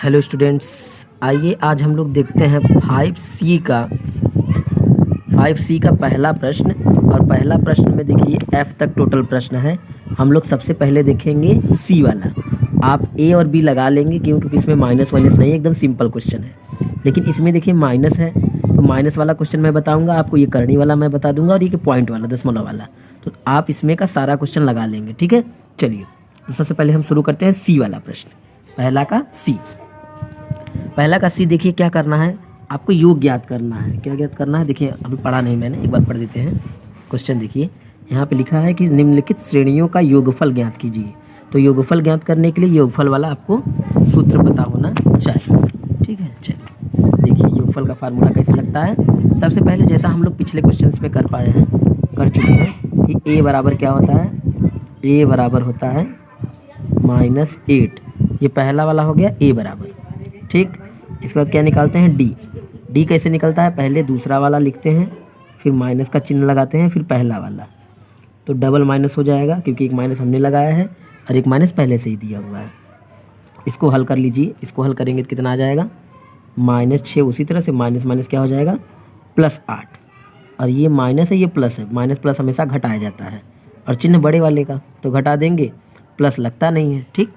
Hello students, आइए आज हम लोग देखते हैं 5C का पहला प्रश्न। और पहला प्रश्न में देखिए F तक टोटल प्रश्न है। हम लोग सबसे पहले देखेंगे C वाला। आप A और B लगा लेंगे क्योंकि इसमें माइनस वाइनस नहीं है, एकदम सिंपल क्वेश्चन है। लेकिन इसमें देखिए माइनस है, तो माइनस वाला क्वेश्चन मैं बताऊंगा आपको, ये करनी वाला मैं बता दूंगा और ये पॉइंट वाला दशमलव वाला। तो आप इसमें का सारा क्वेश्चन लगा लेंगे, ठीक है। चलिए तो सबसे पहले हम शुरू करते हैं C वाला प्रश्न। पहला का C देखिए क्या करना है, आपको योग ज्ञात करना है। क्या ज्ञात करना है, देखिए अभी पढ़ा नहीं मैंने, एक बार पढ़ देते हैं। क्वेश्चन देखिए यहाँ पे लिखा है कि निम्नलिखित श्रेणियों का योगफल ज्ञात कीजिए। तो योगफल ज्ञात करने के लिए योगफल वाला आपको सूत्र पता होना चाहिए, ठीक है। चलिए देखिए योगफल का फार्मूला कैसे लगता है। सबसे पहले जैसा हम लोग पिछले क्वेश्चन पे कर चुके हैं कि A बराबर क्या होता है, A बराबर होता है -8। ये पहला वाला हो गया A बराबर, ठीक। इसके बाद क्या निकालते हैं, D कैसे निकलता है, पहले दूसरा वाला लिखते हैं, फिर माइनस का चिन्ह लगाते हैं, फिर पहला वाला। तो डबल माइनस हो जाएगा क्योंकि एक माइनस हमने लगाया है और एक माइनस पहले से ही दिया हुआ है। इसको हल कर लीजिए, इसको हल करेंगे तो कितना आ जाएगा -6। उसी तरह से माइनस माइनस क्या हो जाएगा +8। और ये माइनस है, ये प्लस है, माइनस प्लस हमेशा घटाया जाता है। और चिन्ह बड़े वाले का तो घटा देंगे, प्लस लगता नहीं है, ठीक।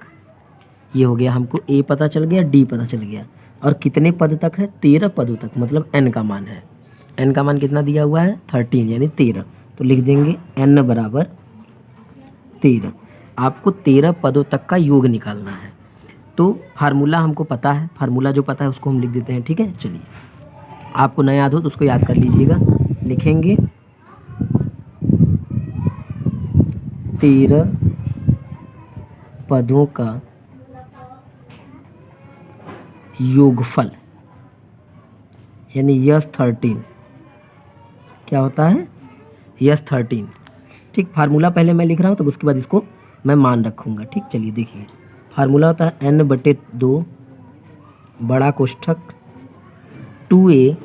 ये हो गया, हमको A पता चल गया, D पता चल गया। और कितने पद तक है, 13 पदों तक, मतलब n का मान है। n का मान कितना दिया हुआ है 13 यानी 13। तो लिख देंगे n बराबर 13। आपको 13 पदों तक का योग निकालना है। तो फार्मूला हमको पता है, फार्मूला जो पता है उसको हम लिख देते हैं, ठीक है। चलिए आपको न याद हो तो उसको याद कर लीजिएगा। लिखेंगे 13 पदों का योगफल यानी यस 13 क्या होता है, यस 13, ठीक। फार्मूला पहले मैं लिख रहा हूँ, तब उसके बाद इसको मैं मान रखूँगा, ठीक। चलिए देखिए फार्मूला होता है n/2 बड़ा कोष्ठक 2a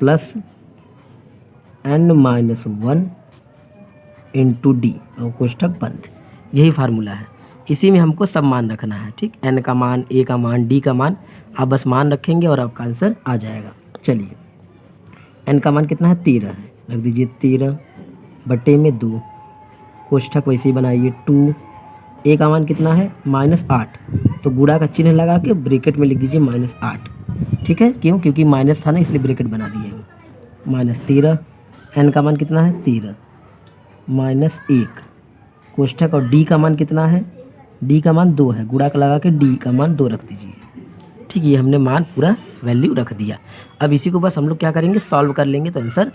plus n-1 into d और कोष्ठक बंद। यही फार्मूला है, इसी में हमको सब मान रखना है, ठीक। n का मान, a का मान, d का मान, आप बस मान रखेंगे और आपका आंसर आ जाएगा। चलिए n का मान कितना है 13 है, रख दीजिए 13/2 कोष्ठक वैसे ही बनाइए 2। a का मान कितना है -8, तो गुणा का चिन्ह लगा के ब्रैकेट में लिख दीजिए -8, ठीक है। क्यों, क्योंकि माइनस था ना इसलिए ब्रैकेट बना दिए हैं। -13, n का मान कितना है 13 -1 कोष्ठक, और d का मान कितना है, d का मान 2 है, गुणा का लगा के d का मान 2 रख दीजिए, ठीक। ये हमने मान पूरा वैल्यू रख दिया। अब इसी को बस हम लोग क्या करेंगे, सॉल्व कर लेंगे तो आंसर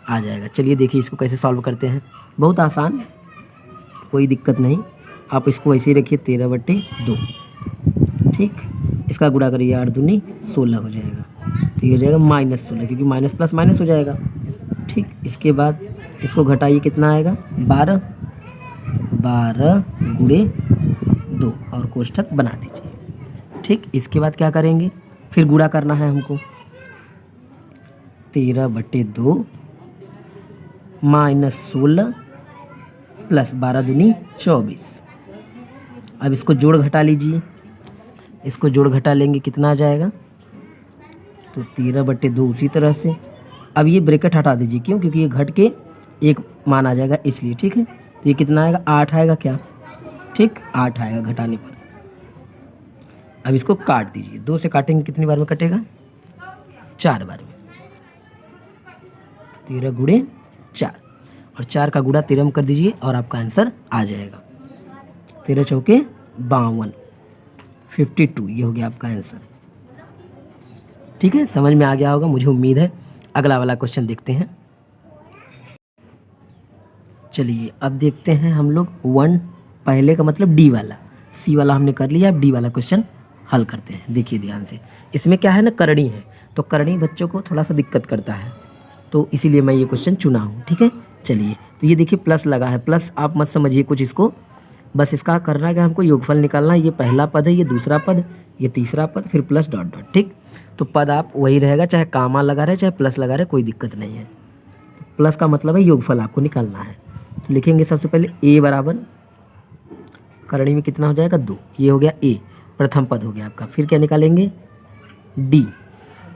आ जाएगा। चलिए देखिए इसको कैसे सॉल्व करते हैं, बहुत आसान, कोई दिक्कत नहीं। आप इसको वैसे ही रखिए 13/2, ठीक। इसका गुणा करिए 8 दूनी 16 हो जाएगा, तो ये हो जाएगा -16 क्योंकि माइनस प्लस माइनस हो जाएगा, ठीक। इसके बाद इसको घटाइए, कितना आएगा 12 × 2 और कोष्ठक बना दीजिए, ठीक। इसके बाद क्या करेंगे, फिर गुणा करना है हमको 13/2 -16 प्लस 12 दूनी 24। अब इसको जोड़ घटा लीजिए, इसको जोड़ घटा लेंगे कितना आ जाएगा, तो 13/2 उसी तरह से। अब ये ब्रैकेट हटा दीजिए, क्यों, क्योंकि ये घट के एक मान आ जाएगा इसलिए, ठीक है। तो ये कितना आएगा 8 आएगा क्या, ठीक, 8 आएगा घटाने पर। अब इसको काट दीजिए, 2 से काटेंगे कितनी बार में कटेगा, 4 बार में। 13 × 4 और 4 का गुणा 13 में कर दीजिए और आपका आंसर आ जाएगा 13 चौके 52 52। ये हो गया आपका आंसर, ठीक है। समझ में आ गया होगा मुझे उम्मीद है। अगला वाला क्वेश्चन देखते हैं। चलिए अब देखते हैं हम लोग 1, पहले का मतलब D वाला, C वाला हमने कर लिया, अब D वाला क्वेश्चन हल करते हैं। देखिए ध्यान से, इसमें क्या है ना, करणी है, तो करणी बच्चों को थोड़ा सा दिक्कत करता है, तो इसीलिए मैं ये क्वेश्चन चुना हूँ, ठीक है। चलिए तो ये देखिए प्लस लगा है, प्लस आप मत समझिए कुछ इसको, बस इसका करना है कि हमको योगफल निकालना है। ये पहला पद है, ये दूसरा पद, ये तीसरा पद, फिर प्लस डॉट डॉट, ठीक। तो पद आप वही रहेगा, चाहे कामा लगा रहे चाहे प्लस लगा रहे, कोई दिक्कत नहीं है। प्लस का मतलब है योगफल आपको निकालना है। तो लिखेंगे सबसे पहले A बराबर, करणी में कितना हो जाएगा 2, ये हो गया A। प्रथम पद हो गया आपका। फिर क्या निकालेंगे, डी।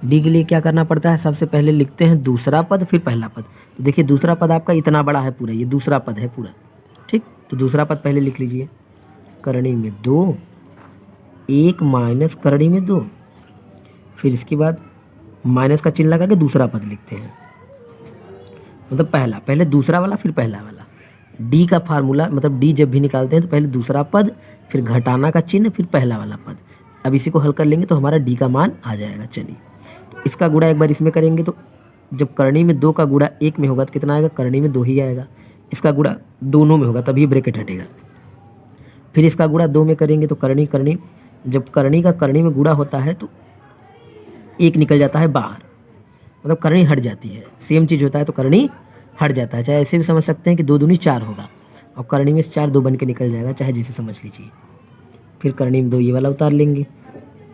डी के लिए क्या करना पड़ता है, सबसे पहले लिखते हैं दूसरा पद फिर पहला पद। तो देखिए दूसरा पद आपका इतना बड़ा है पूरा, ये दूसरा पद है पूरा, ठीक। तो दूसरा पद पहले लिख लीजिए, करणी में 2, 1 माइनस करणी में 2। फिर इसके बाद माइनस का चिन्ह लगा के दूसरा पद लिखते हैं, मतलब पहला, पहले दूसरा वाला फिर पहला वाला। डी का फार्मूला, मतलब डी जब भी निकालते हैं तो पहले दूसरा पद फिर घटाना का चिन्ह फिर पहला वाला पद। अब इसी को हल कर लेंगे तो हमारा डी का मान आ जाएगा। चलिए इसका गुणा एक बार इसमें करेंगे तो जब करणी में 2 का गुणा 1 में होगा तो कितना आएगा, करणी में 2 ही आएगा। इसका गुणा दोनों में होगा तभी ब्रैकेट हटेगा। फिर इसका गुणा 2 में करेंगे तो करणी करणी, जब करणी का करणी में गुणा होता है तो 1 निकल जाता है बाहर, मतलब करणी हट जाती है। सेम चीज़ होता है तो करणी हट जाता है। चाहे ऐसे भी समझ सकते हैं कि 2 दूनी 4 होगा और करणी में से 4 2 बन के निकल जाएगा, चाहे जैसे समझ लीजिए। फिर करणी में 2 ये वाला उतार लेंगे,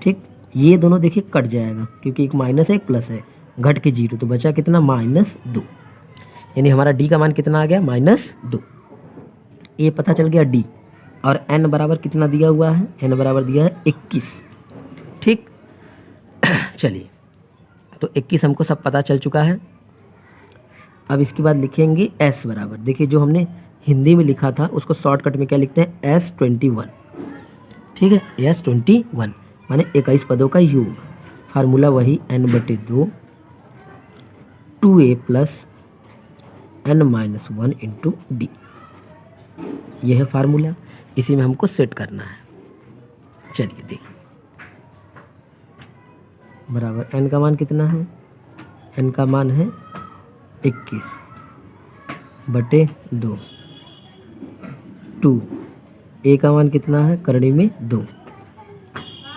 ठीक। ये दोनों देखिए कट जाएगा क्योंकि एक माइनस है एक प्लस है, घट के 0, तो बचा कितना, -2। यानी हमारा डी का मान कितना आ गया, -2। ये पता चल गया डी। और n बराबर कितना दिया हुआ है, n बराबर दिया है 21, ठीक। चलिए तो 21 हमको सब पता चल चुका है। अब इसके बाद लिखेंगे s बराबर, देखिए जो हमने हिंदी में लिखा था उसको शॉर्टकट में क्या लिखते हैं, S21, ठीक है। S21 माने 21 पदों का योग। फार्मूला वही n/2 2a + n-1 into D. यह है फार्मूला, इसी में हमको सेट करना है। चलिए देखिए बराबर n का मान कितना है, n का मान है 21/2, 2 a का मान कितना है, करणी में 2,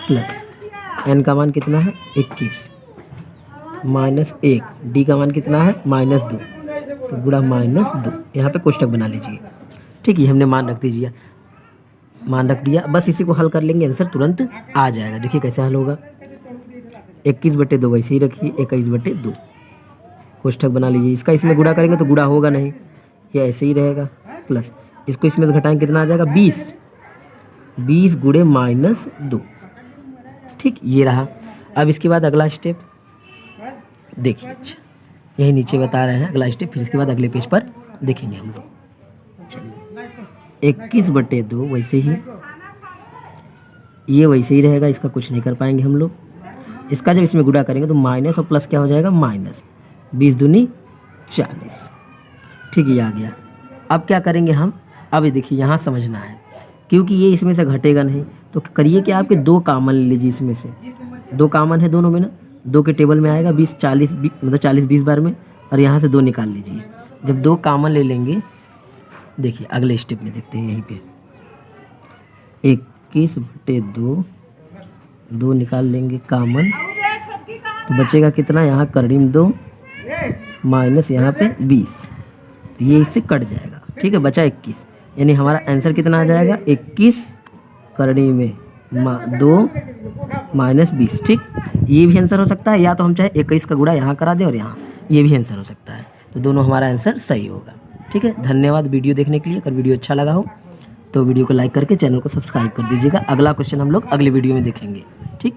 प्लस n का मान कितना है 21 -1, d का मान कितना है -2, तो गुणा -2। यहाँ पे कोष्टक बना लीजिए, ठीक। ये हमने मान रख दीजिए, मान रख दिया। बस इसी को हल कर लेंगे, आंसर तुरंत आ जाएगा। देखिए कैसे हल होगा, 21/2 वैसे ही रखिए, 21/2 कोष्टक बना लीजिए। इसका इसमें गुणा करेंगे तो गुणा होगा नहीं, ये ऐसे ही रहेगा, प्लस इसको इसमें से घटाएंगे कितना आ जाएगा, 20 गुणे -2, ठीक। ये रहा। अब इसके बाद अगला स्टेप देखिए, अच्छा यही नीचे बता रहे हैं अगला स्टेप, फिर इसके बाद अगले पेज पर देखेंगे हम लोग। चलिए 21/2 वैसे ही, ये वैसे ही रहेगा, इसका कुछ नहीं कर पाएंगे हम लोग। इसका जब इसमें गुणा करेंगे तो माइनस और प्लस क्या हो जाएगा, -20 दूनी 40, ठीक। ये आ गया। अब क्या करेंगे हम, अब ये देखिए यहाँ समझना है क्योंकि ये इसमें से घटेगा नहीं, तो करिए कि आपके 2 कॉमन ले लीजिए, इसमें से 2 कॉमन है दोनों में ना, 2 के टेबल में आएगा 20 40 मतलब 40-20 बार में, और यहाँ से 2 निकाल लीजिए। जब 2 कॉमन ले लेंगे, देखिए अगले स्टेप में देखते हैं, यहीं पे 21/2 2 निकाल लेंगे कॉमन, तो बचेगा कितना, यहाँ करणी में 2 माइनस यहाँ पे 20, तो ये इससे कट जाएगा, ठीक है। बचा 21, यानी हमारा आंसर कितना आ जाएगा, 21 करणी में 2 -20, ठीक। ये भी आंसर हो सकता है, या तो हम चाहे 21 का गुणा यहाँ करा दें और यहाँ, ये भी आंसर हो सकता है। तो दोनों हमारा आंसर सही होगा, ठीक है। धन्यवाद वीडियो देखने के लिए। अगर वीडियो अच्छा लगा हो तो वीडियो को लाइक करके चैनल को सब्सक्राइब कर दीजिएगा। अगला क्वेश्चन हम लोग अगले वीडियो में देखेंगे, ठीक।